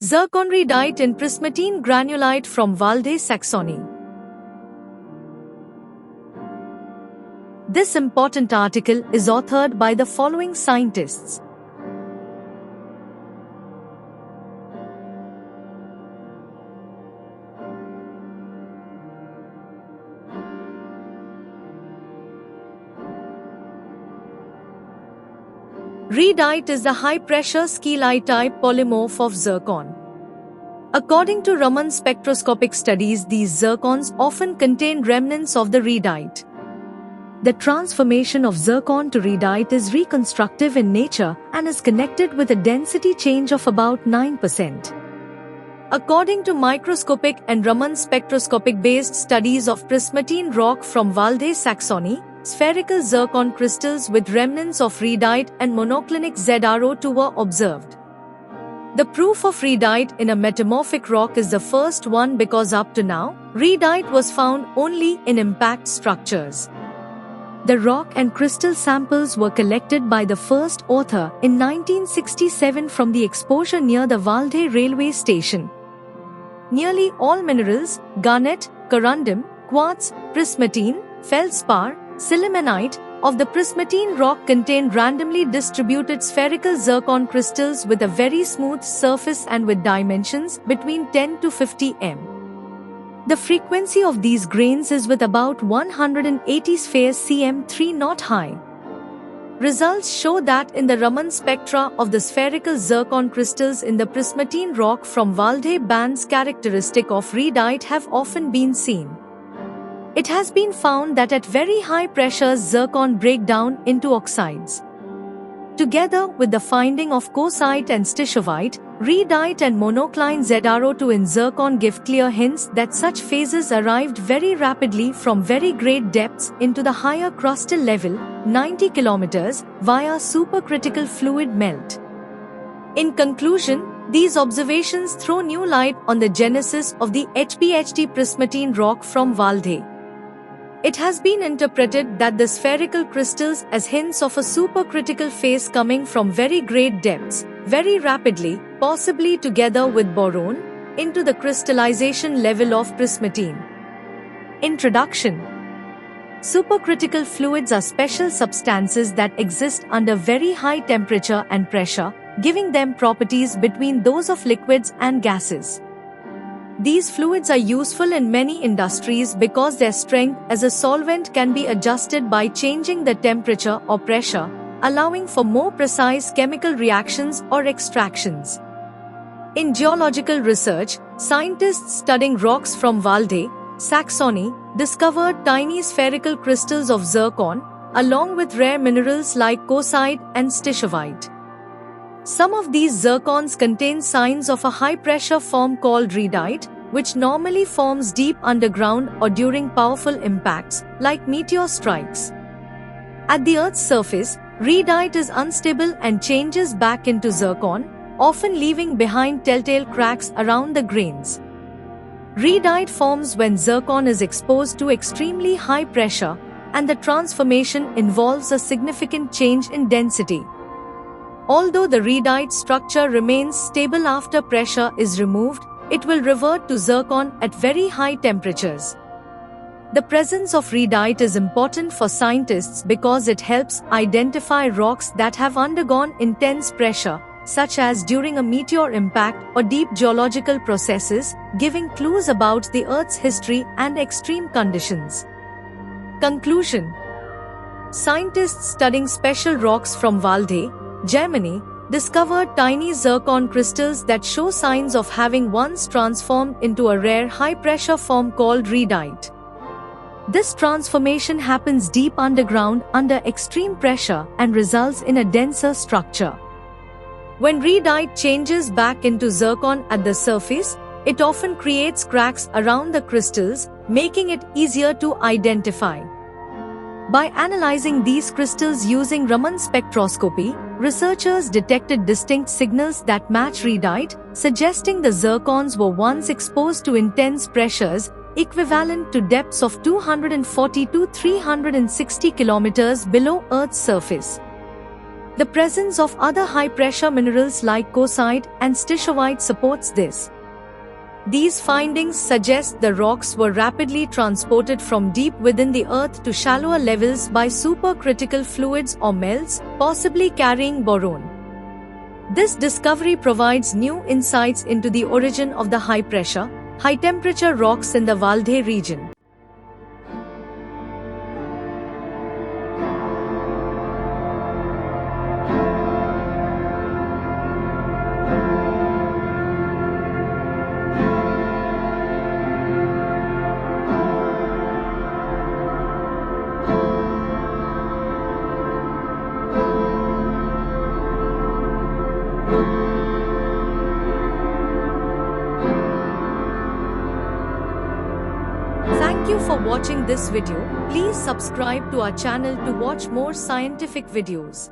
Zircon Reedite in prismatine granulite from Val Saxony. This important article is authored by the following scientists. Reedite is the high-pressure scheelite-type polymorph of zircon. According to Raman spectroscopic studies, these zircons often contain remnants of the reedite. The transformation of zircon to reedite is reconstructive in nature and is connected with a density change of about 9%. According to microscopic and Raman spectroscopic-based studies of prismatine rock from Val Saxony, spherical zircon crystals with remnants of reedite and monoclinic ZrO2 were observed. The proof of reedite in a metamorphic rock is the first one because up to now, reedite was found only in impact structures. The rock and crystal samples were collected by the first author in 1967 from the exposure near the Valde railway station. Nearly all minerals, garnet, corundum, quartz, prismatine, feldspar, sillimanite, of the prismatine rock contain randomly distributed spherical zircon crystals with a very smooth surface and with dimensions between 10 to 50 m. The frequency of these grains is with about 180 spheres cm 3 knot high. Results show that in the Raman spectra of the spherical zircon crystals in the prismatine rock from Valde bands characteristic of reedite have often been seen. It has been found that at very high pressures zircon break down into oxides. Together with the finding of coesite and stishovite, reedite and monocline ZrO2 in zircon give clear hints that such phases arrived very rapidly from very great depths into the higher crustal level, 90 km, via supercritical fluid melt. In conclusion, these observations throw new light on the genesis of the HPHT prismatine rock from Valde. It has been interpreted that the spherical crystals as hints of a supercritical phase coming from very great depths, very rapidly, possibly together with boron, into the crystallization level of prismatine. Introduction. Supercritical fluids are special substances that exist under very high temperature and pressure, giving them properties between those of liquids and gases. These fluids are useful in many industries because their strength as a solvent can be adjusted by changing the temperature or pressure, allowing for more precise chemical reactions or extractions. In geological research, scientists studying rocks from Valde, Saxony, discovered tiny spherical crystals of zircon, along with rare minerals like coesite and stishovite. Some of these zircons contain signs of a high-pressure form called reedite, which normally forms deep underground or during powerful impacts, like meteor strikes. At the Earth's surface, reedite is unstable and changes back into zircon, often leaving behind telltale cracks around the grains. Reedite forms when zircon is exposed to extremely high pressure, and the transformation involves a significant change in density. Although the reedite structure remains stable after pressure is removed, it will revert to zircon at very high temperatures. The presence of reedite is important for scientists because it helps identify rocks that have undergone intense pressure, such as during a meteor impact or deep geological processes, giving clues about the Earth's history and extreme conditions. Conclusion. Scientists studying special rocks from Valde, Germany, discovered tiny zircon crystals that show signs of having once transformed into a rare high-pressure form called reedite. This transformation happens deep underground under extreme pressure and results in a denser structure. When reedite changes back into zircon at the surface, it often creates cracks around the crystals, making it easier to identify. By analyzing these crystals using Raman spectroscopy, researchers detected distinct signals that match reedite, suggesting the zircons were once exposed to intense pressures, equivalent to depths of 240 to 360 kilometers below Earth's surface. The presence of other high-pressure minerals like coesite and stishovite supports this. These findings suggest the rocks were rapidly transported from deep within the Earth to shallower levels by supercritical fluids or melts, possibly carrying boron. This discovery provides new insights into the origin of the high-pressure, high-temperature rocks in the Valdez region. Thank you for watching this video. Please subscribe to our channel to watch more scientific videos.